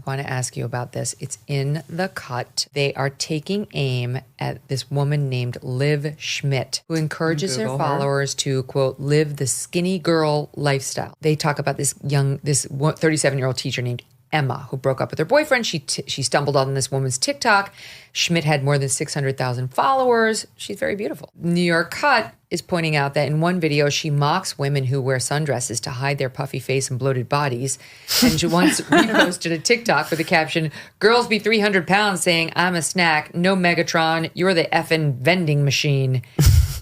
want to ask you about this. It's in The Cut. They are taking aim at this woman named Liv Schmidt, who encourages her followers to, quote, live the skinny girl lifestyle. They talk about this 37-year-old teacher named Emma, who broke up with her boyfriend. She stumbled on this woman's TikTok. Schmidt had more than 600,000 followers. She's very beautiful. New York Cut is pointing out that in one video, she mocks women who wear sundresses to hide their puffy face and bloated bodies. And she once reposted a TikTok with the caption, "Girls be 300 pounds saying, I'm a snack. No Megatron. You're the effing vending machine."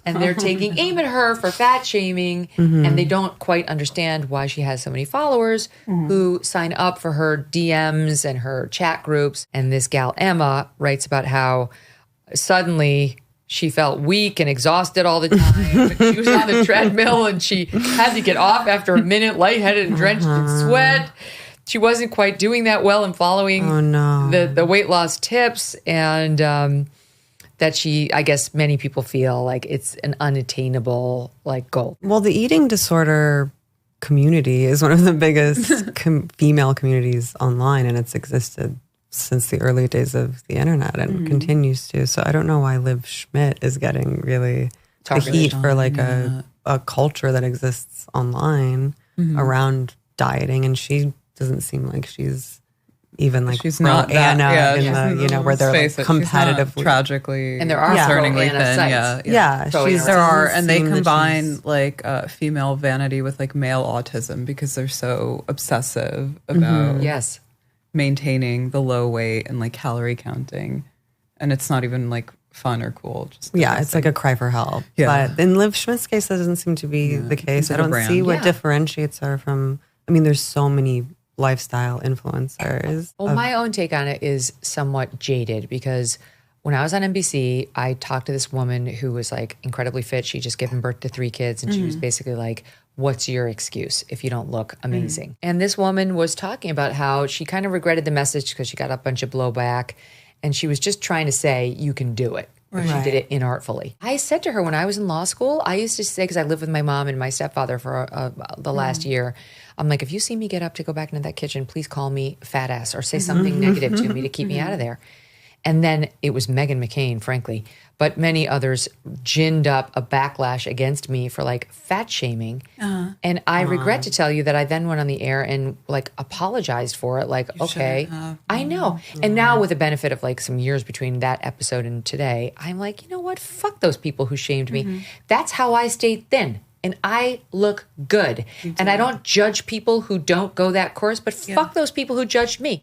And they're taking aim at her for fat shaming, and they don't quite understand why she has so many followers who sign up for her DMs and her chat groups. And this gal, Emma, writes about how suddenly she felt weak and exhausted all the time. She was on the treadmill and she had to get off after a minute, lightheaded and drenched in sweat. She wasn't quite doing that well in following the weight loss tips, and that I guess many people feel like it's an unattainable goal. Well, the eating disorder community is one of the biggest female communities online, and it's existed since the early days of the internet and continues to. So I don't know why Liv Schmidt is getting really the heat for a culture that exists online around dieting, and she doesn't seem like she's even she's not Anna in the where they're competitive, tragically, and there are concerningly Anna thin. sites. There are, and they combine female vanity with male autism because they're so obsessive about maintaining the low weight and calorie counting, and it's not even fun or cool. Just it's like a cry for help. Yeah. But in Liv Schmidt's case, that doesn't seem to be the case. I don't see what differentiates her from. I mean, there's so many lifestyle influencers. Well, my own take on it is somewhat jaded because when I was on NBC, I talked to this woman who was incredibly fit. She just given birth to 3 kids, and she was basically like, what's your excuse if you don't look amazing? And this woman was talking about how she kind of regretted the message because she got a bunch of blowback, and she was just trying to say, you can do it. Right. She did it inartfully. I said to her when I was in law school, I used to say, because I lived with my mom and my stepfather for the last year, I'm like, if you see me get up to go back into that kitchen, please call me fat ass or say something negative to me to keep me out of there. And then it was Meghan McCain, frankly, but many others ginned up a backlash against me for fat shaming. And I regret to tell you that I then went on the air and apologized for it. Okay, I know. And now with the benefit of some years between that episode and today, I'm like, you know what? Fuck those people who shamed me. That's how I stayed thin. And I look good. And I don't judge people who don't go that course, but fuck those people who judged me.